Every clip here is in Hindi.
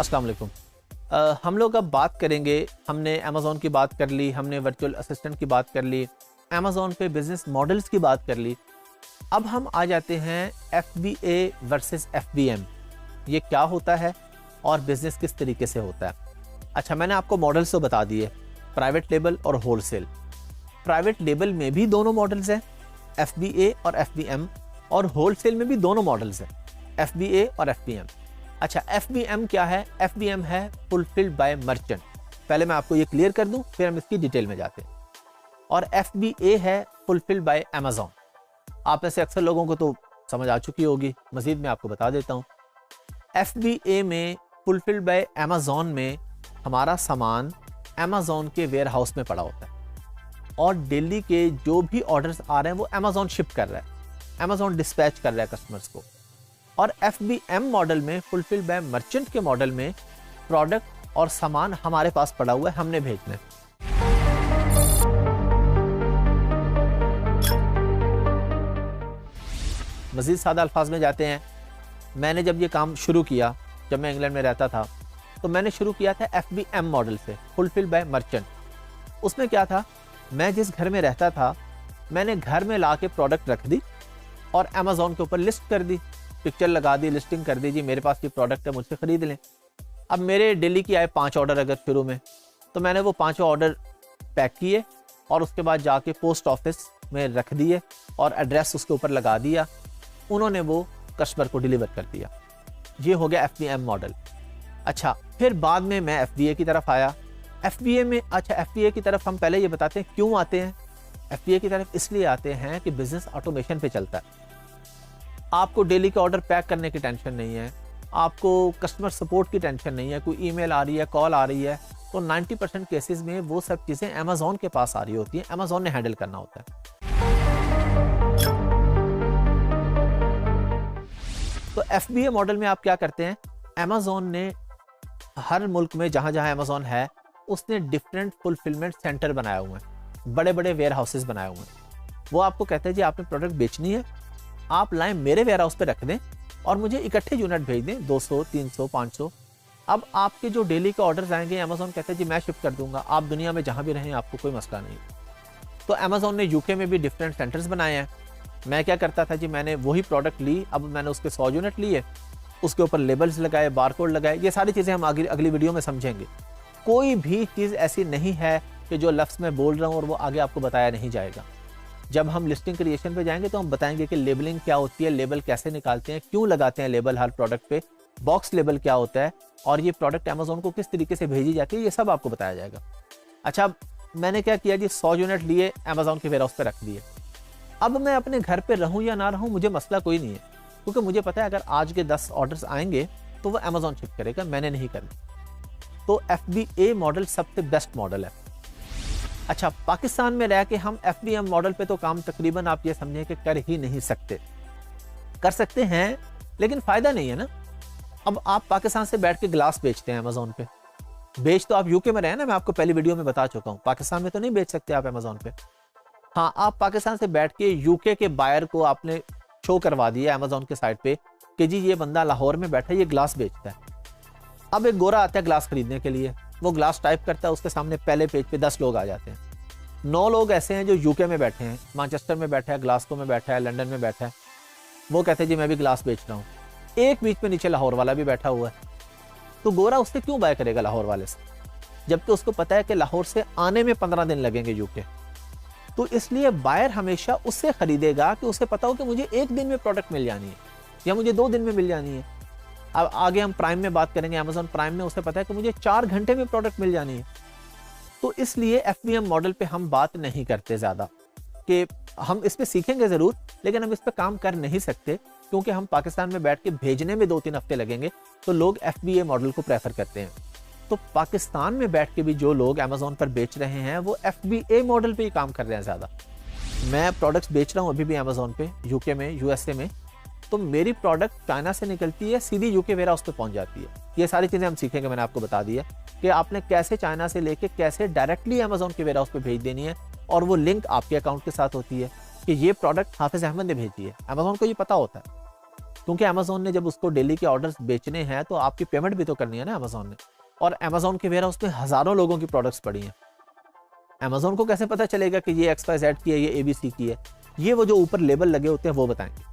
अस्सलाम वालेकुम। हम लोग अब बात करेंगे, हमने अमेज़ॉन की बात कर ली, हमने वर्चुअल असिस्टेंट की बात कर ली, अमेज़ॉन पे बिज़नेस मॉडल्स की बात कर ली। अब हम आ जाते हैं FBA वर्सेस FBM। ये क्या होता है और बिज़नेस किस तरीके से होता है। अच्छा, मैंने आपको मॉडल्स तो बता दिए, प्राइवेट लेबल और होलसेल। प्राइवेट लेबल में भी दोनों मॉडल्स हैं, FBA और FBM, और होलसेल में भी दोनों मॉडल्स हैं, FBA और FBM। अच्छा, FBM क्या है? FBM है फुलफिल्ड बाय मर्चेंट। पहले मैं आपको ये क्लियर कर दूं, फिर हम इसकी डिटेल में जाते हैं। और FBA है फुलफिल्ड बाय अमेज़ॉन। आप में से अक्सर लोगों को तो समझ आ चुकी होगी, मजीद मैं आपको बता देता हूँ। FBA में फुलफिल्ड बाय अमेज़ॉन में हमारा सामान अमेज़ॉन के वेयर हाउस में पड़ा होता है और दिल्ली के जो भी ऑर्डर्स आ रहे हैं वो अमेज़ॉन शिप कर रहा है, अमेज़ॉन डिस्पैच कर रहा है कस्टमर्स को। और FBM मॉडल में, फुलफिल बाय मर्चेंट के मॉडल में, प्रोडक्ट और सामान हमारे पास पड़ा हुआ है, हमने भेजना है। मजीद सादा अल्फाज में जाते हैं। मैंने जब ये काम शुरू किया, जब मैं इंग्लैंड में रहता था, तो मैंने शुरू किया था FBM मॉडल से, फुलफिल बाय मर्चेंट। उसमें क्या था, मैं जिस घर में रहता था, मैंने घर में ला के प्रोडक्ट रख दी और अमेज़ॉन के ऊपर लिस्ट कर दी, पिक्चर लगा दी, लिस्टिंग कर दी, जी मेरे पास ये प्रोडक्ट है, मुझसे खरीद लें। अब मेरे दिल्ली की आए 5 ऑर्डर अगर शुरू में, तो मैंने वो 5 ऑर्डर पैक किए और उसके बाद जाके पोस्ट ऑफिस में रख दिए और एड्रेस उसके ऊपर लगा दिया, उन्होंने वो कस्टमर को डिलीवर कर दिया। ये हो गया FBM मॉडल। अच्छा, फिर बाद में मैं FBA की तरफ आया। FBA में, अच्छा FBA की तरफ हम पहले ये बताते हैं क्यों आते हैं। FBA की तरफ इसलिए आते हैं कि बिजनेस ऑटोमेशन पे चलता है। आपको डेली के ऑर्डर पैक करने की टेंशन नहीं है, आपको कस्टमर सपोर्ट की टेंशन नहीं है, कोई ईमेल आ रही है, कॉल आ रही है, तो 90% केसेस में वो सब चीज़ें अमेज़ॉन के पास आ रही होती हैं, अमेज़ॉन ने हैंडल करना होता है। तो FBA मॉडल में आप क्या करते हैं, अमेज़ॉन ने हर मुल्क में जहाँ जहाँ अमेज़ॉन है, उसने डिफरेंट फुलफिलमेंट सेंटर बनाए हुए हैं, बड़े बड़े वेयर हाउसेज बनाए हुए हैं। वो आपको कहते हैं जी आपने प्रोडक्ट बेचनी है, आप लाएं मेरे वेयर हाउस पे रख दें और मुझे इकट्ठे यूनिट भेज दें, 200, 300, 500। अब आपके जो डेली के ऑर्डर्स आएंगे, अमेज़ॉन कहते हैं जी मैं शिप कर दूंगा, आप दुनिया में जहां भी रहें आपको कोई मसला नहीं। तो अमेज़ॉन ने यूके में भी डिफरेंट सेंटर्स बनाए हैं। मैं क्या करता था जी, मैंने वही प्रोडक्ट ली, अब मैंने उसके 100 यूनिट लिए, उसके ऊपर लेबल्स लगाए, बारकोड लगाए। ये सारी चीज़ें हम अगली वीडियो में समझेंगे। कोई भी चीज़ ऐसी नहीं है कि जो लफ्ज़ में बोल रहा हूँ और वो आगे आपको बताया नहीं जाएगा। जब हम लिस्टिंग क्रिएशन पे जाएंगे तो हम बताएंगे कि लेबलिंग क्या होती है, लेबल कैसे निकालते हैं, क्यों लगाते हैं लेबल हर प्रोडक्ट पे, बॉक्स लेबल क्या होता है और ये प्रोडक्ट अमेज़ॉन को किस तरीके से भेजी जाती है, ये सब आपको बताया जाएगा। अच्छा, मैंने क्या किया जी, 100 यूनिट लिए, अमेज़ॉन के वेयर हाउस पे रख दिए। अब मैं अपने घर पे रहूँ या ना रहूँ, मुझे मसला कोई नहीं है, क्योंकि मुझे पता है अगर आज के 10 ऑर्डर्स आएंगे तो वो अमेज़ॉन शिप करेगा, मैंने नहीं करना। तो FBA मॉडल सबसे बेस्ट मॉडल है। अच्छा, पाकिस्तान में रह के हम FBM मॉडल पे तो काम तकरीबन आप ये समझें कि कर ही नहीं सकते। कर सकते हैं लेकिन फ़ायदा नहीं है ना। अब आप पाकिस्तान से बैठ के ग्लास बेचते हैं अमेज़ॉन पे, बेच तो आप यूके में रहे ना, मैं आपको पहली वीडियो में बता चुका हूँ, पाकिस्तान में तो नहीं बेच सकते आप अमेज़ॉन पे। हाँ, आप पाकिस्तान से बैठ के यूके के बायर को आपने शो करवा दिया अमेज़ॉन के साइट पे कि जी ये बंदा लाहौर में बैठा है, ये ग्लास बेचता है। अब एक गोरा आता है ग्लास खरीदने के लिए, वो ग्लास टाइप करता है, उसके सामने पहले पेज पे 10 लोग आ जाते हैं। 9 लोग ऐसे हैं जो यूके में बैठे हैं, मैनचेस्टर में बैठा है, ग्लासगो में बैठा है, लंदन में बैठा है, वो कहते हैं जी मैं भी ग्लास बेच रहा हूँ। एक बीच में नीचे लाहौर वाला भी बैठा हुआ है। तो गोरा उससे क्यों बाय करेगा लाहौर वाले से, जबकि उसको पता है कि लाहौर से आने में 15 दिन लगेंगे यूके। तो इसलिए बायर हमेशा उससे खरीदेगा कि उसे पता हो कि मुझे 1 दिन में प्रोडक्ट मिल जानी है या मुझे 2 दिन में मिल जानी है। अब आगे हम प्राइम में बात करेंगे, अमेज़ॉन प्राइम में उसे पता है कि मुझे 4 घंटे में प्रोडक्ट मिल जानी है। तो इसलिए FBM मॉडल पे हम बात नहीं करते ज़्यादा, कि हम इस पे सीखेंगे ज़रूर लेकिन हम इस पे काम कर नहीं सकते, क्योंकि हम पाकिस्तान में बैठ के भेजने में 2-3 हफ्ते लगेंगे, तो लोग FBA मॉडल को प्रेफर करते हैं। तो पाकिस्तान में बैठ के भी जो लोग अमेज़ॉन पर बेच रहे हैं वो FBA मॉडल पे ही काम कर रहे हैं ज़्यादा। मैं प्रोडक्ट्स बेच रहा हूँ अभी भी अमेज़ॉन पे, यूके में, USA में, तो मेरी प्रोडक्ट चाइना से निकलती है, सीधी यूके वेयर हाउस पे पहुंच जाती है। ये सारी चीज़ें हम सीखेंगे, मैंने आपको बता दिया कि आपने कैसे चाइना से लेके कैसे डायरेक्टली अमेज़ॉन के वेयर हाउस पे भेज देनी है, और वो लिंक आपके अकाउंट के साथ होती है कि ये प्रोडक्ट हाफिज़ अहमद ने भेजी है, अमेज़ॉन को ये पता होता है। क्योंकि अमेजोन ने जब उसको डेली के ऑर्डर्स बेचने हैं तो आपकी पेमेंट भी तो करनी है ना अमेजोन ने। और अमेजोन के वेयर हाउस में हजारों लोगों की प्रोडक्ट्स पड़ी हैं। अमेजोन को कैसे पता चलेगा कि ये XYZ की है, ये ABC की है? ये वो जो ऊपर लेबल लगे होते हैं वो बताएंगे।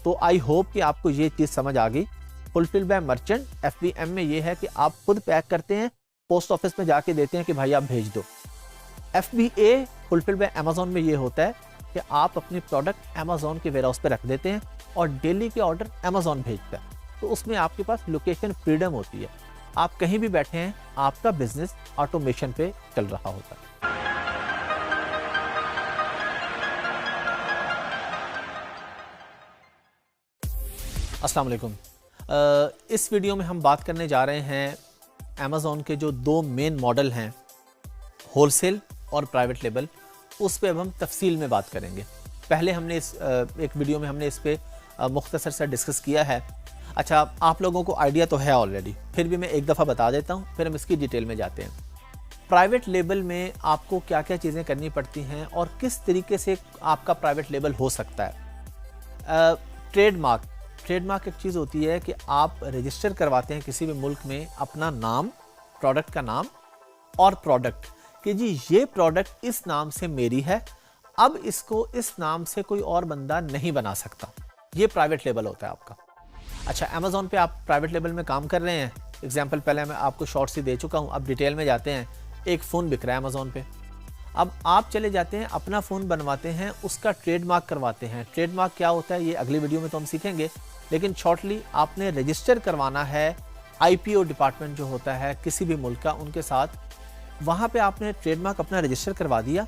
तो आई होप कि आपको ये चीज़ समझ आ गई। फुलफिल बाय मर्चेंट FBM में ये है कि आप खुद पैक करते हैं, पोस्ट ऑफिस में जाके देते हैं कि भाई आप भेज दो। FBA फुलफिल बाय अमेजोन में ये होता है कि आप अपनी प्रोडक्ट अमेजोन के वेयर हाउस पे रख देते हैं और डेली के ऑर्डर अमेजोन भेजता है। तो उसमें आपके पास लोकेशन फ्रीडम होती है, आप कहीं भी बैठे हैं, आपका बिजनेस ऑटोमेशन पे चल रहा होता है। अस्सलाम वालेकुम। इस वीडियो में हम बात करने जा रहे हैं अमेज़ॉन के जो दो मेन मॉडल हैं, होलसेल और प्राइवेट लेबल, उस पे अब हम तफसील में बात करेंगे। पहले हमने एक वीडियो में हमने इस पे मुख्तसर सा डिस्कस किया है। अच्छा, आप लोगों को आइडिया तो है ऑलरेडी, फिर भी मैं एक दफ़ा बता देता हूँ, फिर हम इसकी डिटेल में जाते हैं। प्राइवेट लेबल में आपको क्या क्या चीज़ें करनी पड़ती हैं और किस तरीके से आपका प्राइवेट लेबल हो सकता है। ट्रेडमार्क एक चीज़ होती है कि आप रजिस्टर करवाते हैं किसी भी मुल्क में अपना नाम, प्रोडक्ट का नाम और प्रोडक्ट, कि जी ये प्रोडक्ट इस नाम से मेरी है, अब इसको इस नाम से कोई और बंदा नहीं बना सकता। ये प्राइवेट लेबल होता है आपका। अच्छा, अमेज़ॉन पे आप प्राइवेट लेबल में काम कर रहे हैं, एग्जाम्पल पहले मैं आपको शॉर्ट सी दे चुका हूँ, अब डिटेल में जाते हैं। एक फ़ोन बिक रहा है अमेज़ॉन पे, अब आप चले जाते हैं, अपना फ़ोन बनवाते हैं, उसका ट्रेडमार्क करवाते हैं। ट्रेडमार्क क्या होता है ये अगली वीडियो में तो हम सीखेंगे, लेकिन शॉर्टली आपने रजिस्टर करवाना है IPO डिपार्टमेंट जो होता है किसी भी मुल्क का, उनके साथ। वहाँ पे आपने ट्रेडमार्क अपना रजिस्टर करवा दिया।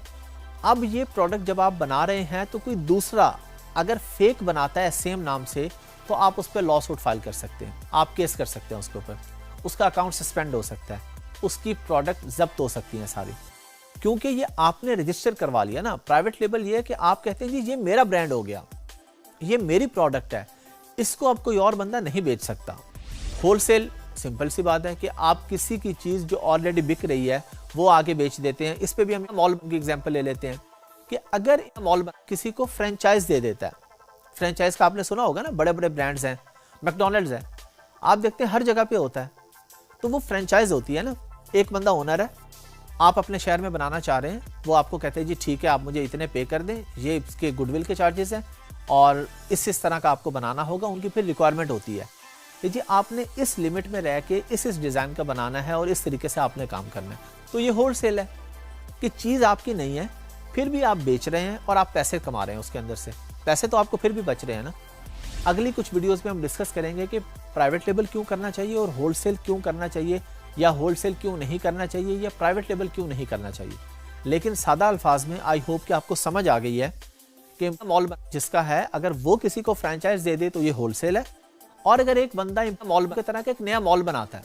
अब ये प्रोडक्ट जब आप बना रहे हैं तो कोई दूसरा अगर फेक बनाता है सेम नाम से, तो आप उस पर लॉ सूट फाइल कर सकते हैं, आप केस कर सकते हैं उसके ऊपर, उसका अकाउंट सस्पेंड हो सकता है, उसकी प्रोडक्ट जब्त हो सकती हैं सारी, क्योंकि ये आपने रजिस्टर करवा लिया ना। प्राइवेट लेबल ये है कि आप कहते हैं जी ये मेरा ब्रांड हो गया, ये मेरी प्रोडक्ट है, इसको अब कोई और बंदा नहीं बेच सकता। होलसेल सिंपल सी बात है कि आप किसी की चीज़ जो ऑलरेडी बिक रही है वो आगे बेच देते हैं। इस पे भी हम मॉल की एग्जांपल ले लेते हैं कि अगर मॉल किसी को फ्रेंचाइज दे देता है, फ्रेंचाइज का आपने सुना होगा ना, बड़े बड़े ब्रांड्स हैं, मैकडॉनल्ड्स है, आप देखते हैं हर जगह पे होता है, तो वो फ्रेंचाइज होती है ना। एक बंदा ओनर है, आप अपने शहर में बनाना चाह रहे हैं, वो आपको कहते हैं जी ठीक है, आप मुझे इतने पे कर दें, ये इसके गुडविल के चार्जेस हैं और इस तरह का आपको बनाना होगा। उनकी फिर रिक्वायरमेंट होती है कि जी आपने इस लिमिट में रह के इस डिज़ाइन का बनाना है और इस तरीके से आपने काम करना है। तो ये होलसेल है कि चीज़ आपकी नहीं है, फिर भी आप बेच रहे हैं और आप पैसे कमा रहे हैं उसके अंदर से, पैसे तो आपको फिर भी बच रहे हैं ना। अगली कुछ वीडियोज़ में हम डिस्कस करेंगे कि प्राइवेट लेबल क्यों करना चाहिए और होलसेल क्यों करना चाहिए, या होलसेल क्यों नहीं करना चाहिए, या प्राइवेट लेबल क्यों नहीं करना चाहिए। लेकिन सादा अल्फाज में आई होप कि आपको समझ आ गई है कि मॉल जिसका है, अगर वो किसी को फ्रेंचाइज दे दे तो ये होलसेल है, और अगर एक बंदा मॉल की तरह का एक नया मॉल बनाता है,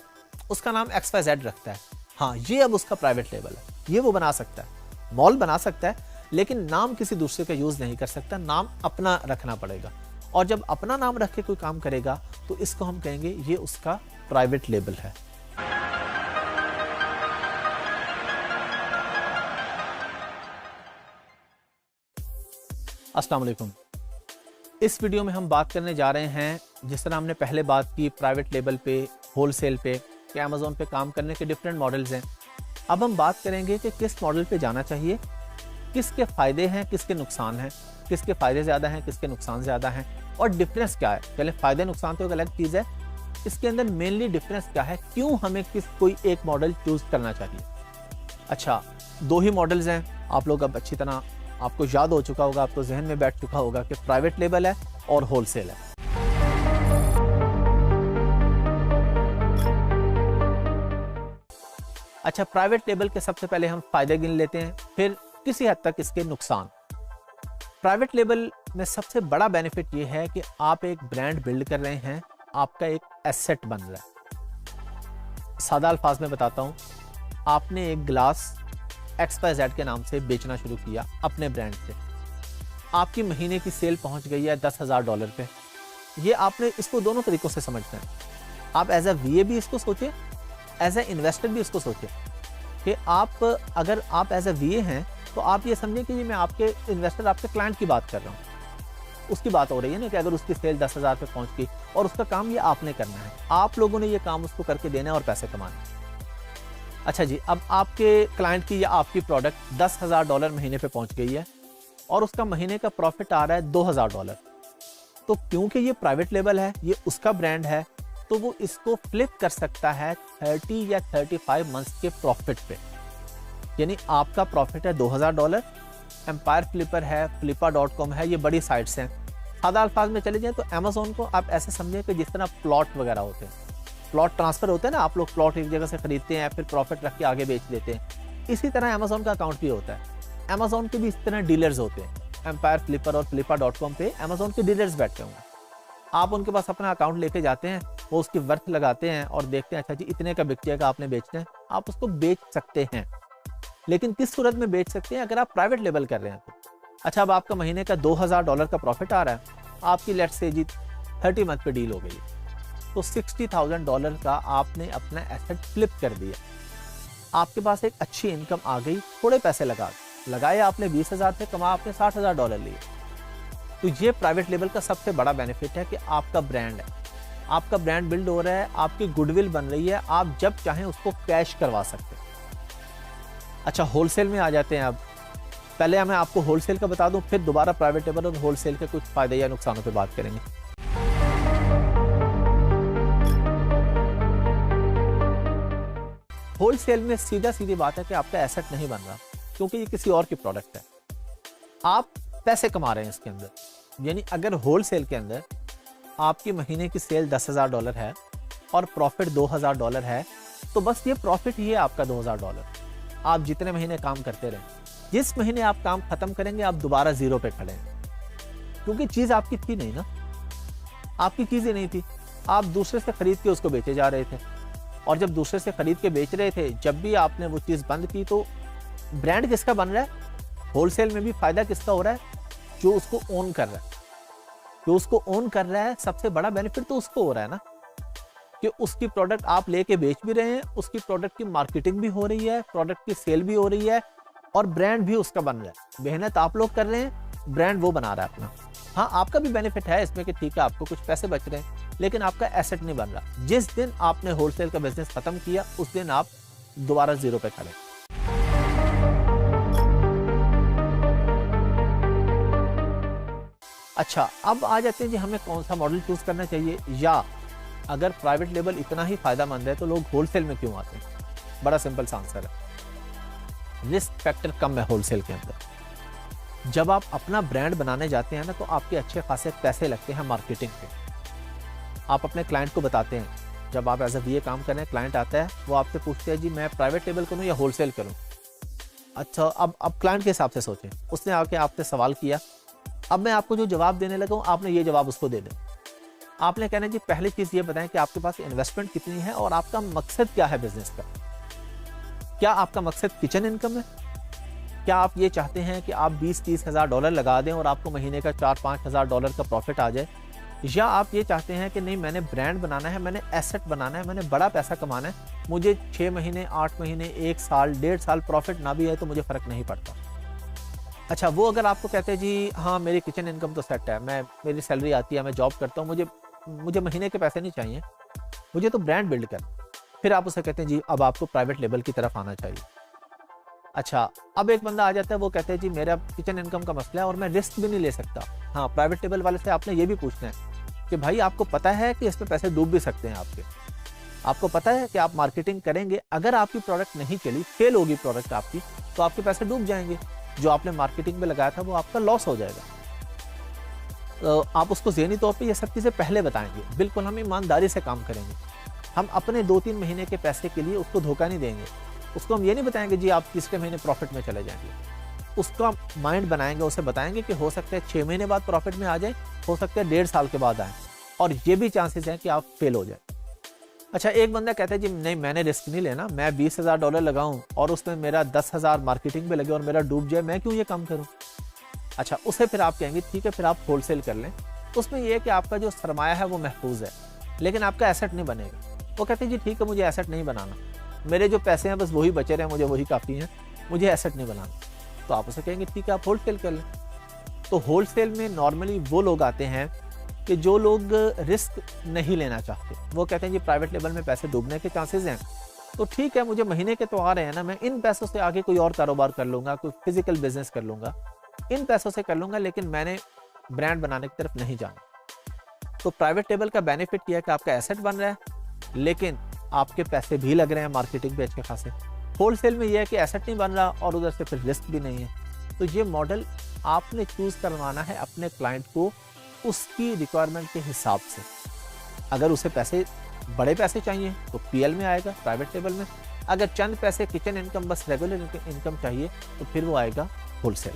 उसका नाम XYZ रखता है, हाँ ये अब उसका प्राइवेट लेबल है, ये वो बना सकता है, मॉल बना सकता है, लेकिन नाम किसी दूसरे का यूज़ नहीं कर सकता, नाम अपना रखना पड़ेगा। और जब अपना नाम रख के कोई काम करेगा तो इसको हम कहेंगे ये उसका प्राइवेट लेबल है। अस्सलाम वालेकुम। इस वीडियो में हम बात करने जा रहे हैं, जिस तरह हमने पहले बात की प्राइवेट लेबल पे, होलसेल पे, कि अमेज़ॉन पे काम करने के डिफरेंट मॉडल्स हैं। अब हम बात करेंगे कि किस मॉडल पे जाना चाहिए, किसके फ़ायदे हैं, किसके नुकसान हैं, किसके फ़ायदे ज़्यादा हैं, किसके नुकसान ज़्यादा हैं, और डिफरेंस क्या है। पहले फ़ायदे नुकसान तो एक अलग चीज़ है, इसके अंदर मेनली डिफरेंस क्या है, क्यों हमें कोई एक मॉडल चूज़ करना चाहिए। अच्छा, दो ही मॉडल्स हैं, आप लोग अब अच्छी तरह आपको याद हो चुका होगा, आपको जहन में बैठ चुका होगा कि प्राइवेट लेबल है और होलसेल है। अच्छा, प्राइवेट लेबल के सबसे पहले हम फायदे गिन लेते हैं, फिर किसी हद तक इसके नुकसान। प्राइवेट लेबल में सबसे बड़ा बेनिफिट ये है कि आप एक ब्रांड बिल्ड कर रहे हैं, आपका एक एसेट बन रहा है। सादा अल्फाज में बताता हूँ, आपने एक ग्लास XYZ के नाम से बेचना शुरू किया अपने ब्रांड से, आपकी महीने की सेल पहुंच गई है $10,000 पे। ये आपने इसको दोनों तरीकों से समझना है। आप एज अ VA भी इसको सोचें, एज ए इन्वेस्टर भी इसको सोचें कि आप अगर आप एज ए VA हैं तो आप ये समझें कि मैं आपके इन्वेस्टर, आपके क्लाइंट की बात कर रहा हूँ। उसकी बात हो रही है ना कि अगर उसकी सेल 10,000 पे पहुंच गई और उसका काम ये आपने करना है, आप लोगों ने ये काम उसको करके देना है और पैसे कमाने हैं। अच्छा जी, अब आपके क्लाइंट की या आपकी प्रोडक्ट $10,000 महीने पे पहुंच गई है और उसका महीने का प्रॉफिट आ रहा है $2,000, तो क्योंकि ये प्राइवेट लेबल है, ये उसका ब्रांड है, तो वो इसको फ्लिप कर सकता है 30 या 35 मंथ्स के प्रॉफिट पे। यानी आपका प्रॉफिट है $2,000, एम्पायर फ्लिपर है, flippa.com है, ये बड़ी साइट्स हैं। सादा अल्फाज में चले जाएं तो अमेजोन को आप ऐसे समझें कि जिस तरह प्लॉट वगैरह होते हैं, प्लॉट ट्रांसफर होते हैं ना, आप लोग प्लॉट एक जगह से खरीदते हैं फिर प्रॉफिट रख के आगे बेच देते हैं, इसी तरह अमेजोन का अकाउंट भी होता है। अमेजोन के भी इस तरह डीलर्स होते हैं, एम्पायर फ्लिपर और flippa.com पे अमेजोन के डीलर्स बैठे होंगे। आप उनके पास अपना अकाउंट लेके जाते हैं, वो उसकी वर्थ लगाते हैं और देखते हैं अच्छा जी इतने का बिक जाएगा, आपने बेचना है, आप उसको बेच सकते हैं। लेकिन किस सूरत में बेच सकते हैं? अगर आप प्राइवेट लेबल कर रहे हैं तो। अच्छा, अब आपका महीने का $2,000 का प्रॉफिट आ रहा है, आपकी लेट्स से जी 30 मंथ पे डील हो गई, तो $60,000 का आपने अपना एसेट फ्लिप कर दिया, आपके पास एक अच्छी इनकम आ गई। थोड़े पैसे लगाए आपने 20,000 थे, कमा आपने $60,000 लिए। तो ये प्राइवेट लेबल का सबसे बड़ा बेनिफिट है कि आपका ब्रांड है, आपका ब्रांड बिल्ड हो रहा है, आपकी गुडविल बन रही है, आप जब चाहें उसको कैश करवा सकते हैं। अच्छा, होलसेल में आ जाते हैं। अब पहले मैं आपको होलसेल का बता दूं, फिर दोबारा प्राइवेट लेबल और होलसेल के कुछ फायदे या नुकसानों पे बात करेंगे। होलसेल में सीधी बात है कि आपका एसेट नहीं बन रहा, क्योंकि ये किसी और की प्रोडक्ट है, आप पैसे कमा रहे हैं इसके अंदर। यानी अगर होलसेल के अंदर आपकी महीने की सेल $10,000 है और प्रॉफिट $2,000 है, तो बस ये प्रॉफिट ही है आपका $2,000। आप जितने महीने काम करते रहें, जिस महीने आप काम खत्म करेंगे आप दोबारा जीरो पे खड़े हैं, क्योंकि चीज आपकी थी नहीं ना, आपकी चीजें नहीं थी, आप दूसरे से खरीद के उसको बेचे जा रहे थे। और जब दूसरे से खरीद के बेच रहे थे, जब भी आपने वो चीज बंद की, तो ब्रांड किसका बन रहा है? होलसेल में भी फायदा किसका हो रहा है? जो उसको ओन कर रहा है। जो उसको ओन कर रहा है, सबसे बड़ा बेनिफिट तो उसको हो रहा है ना, कि उसकी प्रोडक्ट आप लेके बेच भी रहे हैं, उसकी प्रोडक्ट की मार्केटिंग भी हो रही है, प्रोडक्ट की सेल भी हो रही है और ब्रांड भी उसका बन रहा है। मेहनत आप लोग कर रहे हैं, ब्रांड वो बना रहा है अपना। हाँ, आपका भी बेनिफिट है इसमें कि ठीक है आपको कुछ पैसे बच रहे हैं, लेकिन आपका एसेट नहीं बन रहा। जिस दिन आपने होलसेल का बिजनेस खत्म किया, उस दिन आप दोबारा जीरो पे खड़े। अच्छा, अब आ जाते हैं जी हमें कौन सा मॉडल चूज करना चाहिए, या अगर प्राइवेट लेबल इतना ही फायदेमंद है तो लोग होलसेल में क्यों आते हैं? बड़ा सिंपल सा आंसर है, रिस्क फैक्टर कम है होलसेल के अंदर। जब आप अपना ब्रांड बनाने जाते हैं ना, तो आपके अच्छे खासे पैसे लगते हैं मार्केटिंग पे। आप अपने क्लाइंट को बताते हैं, जब आप एज ए वीए काम कर रहे हैं, क्लाइंट आता है, वो आपसे पूछते हैं जी मैं प्राइवेट लेबल करूं या होलसेल करूं। अच्छा, अब क्लाइंट के हिसाब से सोचें, उसने आके आपसे सवाल किया, अब मैं आपको जो जवाब देने लगा हूं, आपने ये जवाब उसको दे दें। आपने कहना जी पहली चीज ये बताएं कि आपके पास इन्वेस्टमेंट कितनी है और आपका मकसद क्या है बिजनेस का। क्या आपका मकसद किचन इनकम है? क्या आप ये चाहते हैं कि आप 20-30 हज़ार डॉलर लगा दें और आपको महीने का 4-5 हज़ार डॉलर का प्रॉफिट आ जाए, या आप ये चाहते हैं कि नहीं मैंने ब्रांड बनाना है, मैंने एसेट बनाना है, मैंने बड़ा पैसा कमाना है, मुझे 6 महीने 8 महीने 1 साल 1.5 साल प्रॉफिट ना भी है तो मुझे फर्क नहीं पड़ता। अच्छा, वो अगर आपको कहते हैं जी हाँ मेरी किचन इनकम तो सेट है, मेरी सैलरी आती है, मैं जॉब करता हूँ, मुझे महीने के पैसे नहीं चाहिए, मुझे तो ब्रांड बिल्ड कर, फिर आप उसे कहते हैं जी अब आपको प्राइवेट लेबल की तरफ आना चाहिए। अच्छा, अब एक बंदा आ जाता है, वो कहते हैं जी मेरा किचन इनकम का मसला है और मैं रिस्क भी नहीं ले सकता। हाँ, प्राइवेट लेबल वाले से आपने ये भी पूछना है कि भाई आपको पता है कि इसमें पैसे डूब भी सकते हैं आपके, आपको पता है कि आप मार्केटिंग करेंगे, अगर आपकी प्रोडक्ट नहीं चली, फेल होगी प्रोडक्ट आपकी, तो आपके पैसे डूब जाएंगे, जो आपने मार्केटिंग में लगाया था वो आपका लॉस हो जाएगा। तो आप उसको ज़हनी तौर पे ये सब चीज़ें पहले बताएंगे, बिल्कुल हम ईमानदारी से काम करेंगे, हम अपने 2-3 महीने के पैसे के लिए उसको धोखा नहीं देंगे, उसको हम ये नहीं बताएंगे जी आप तीसरे महीने प्रॉफिट में चले जाएंगे, उसका माइंड बनाएंगे, उसे बताएंगे कि हो सकता है 6 महीने बाद प्रॉफिट में आ जाए, हो सकता है 1.5 साल के बाद आए, और ये भी चांसेस हैं कि आप फेल हो जाए। अच्छा, एक बंदा कहता है जी नहीं मैंने रिस्क नहीं लेना, मैं 20 हज़ार डॉलर लगाऊं और उसमें मेरा 10 हज़ार मार्केटिंग में लगे और मेरा डूब जाए, मैं क्यों ये काम करूं? अच्छा, उसे फिर आप कहेंगे ठीक है फिर आप होलसेल कर लें, उसमें यह है कि आपका जो सरमाया है वो महफूज है, लेकिन आपका एसेट नहीं बनेगा। वो कहते हैं जी ठीक है मुझे एसेट नहीं बनाना, मेरे जो पैसे हैं बस वही बचे रहे, मुझे वही काफ़ी हैं, मुझे एसेट नहीं बनाना। तो आप उसे कहेंगे ठीक है आप होलसेल कर लें। तो होलसेल में नॉर्मली वो लोग आते हैं कि जो लोग रिस्क नहीं लेना चाहते। वो कहते हैं जी प्राइवेट लेवल में पैसे डूबने के चांसेस हैं, तो ठीक है मुझे महीने के तो आ रहे हैं ना, मैं इन पैसों से आगे कोई और कारोबार कर लूँगा, कोई फिजिकल बिजनेस कर लूँगा, इन पैसों से कर लूँगा, लेकिन मैंने ब्रांड बनाने की तरफ नहीं जाना। तो प्राइवेट लेवल का बेनिफिट यह है कि आपका एसेट बन रहा है, लेकिन आपके पैसे भी लग रहे हैं मार्केटिंग पे अच्छे खासे। होलसेल में यह है कि एसेट नहीं बन रहा और उधर से फिर रिस्क भी नहीं है। तो ये मॉडल आपने चूज करवाना है अपने क्लाइंट को उसकी रिक्वायरमेंट के हिसाब से। अगर उसे पैसे बड़े पैसे चाहिए तो पीएल में आएगा, प्राइवेट लेवल में। अगर चंद पैसे किचन इनकम, बस रेगुलर इनकम चाहिए, तो फिर वो आएगा होलसेल।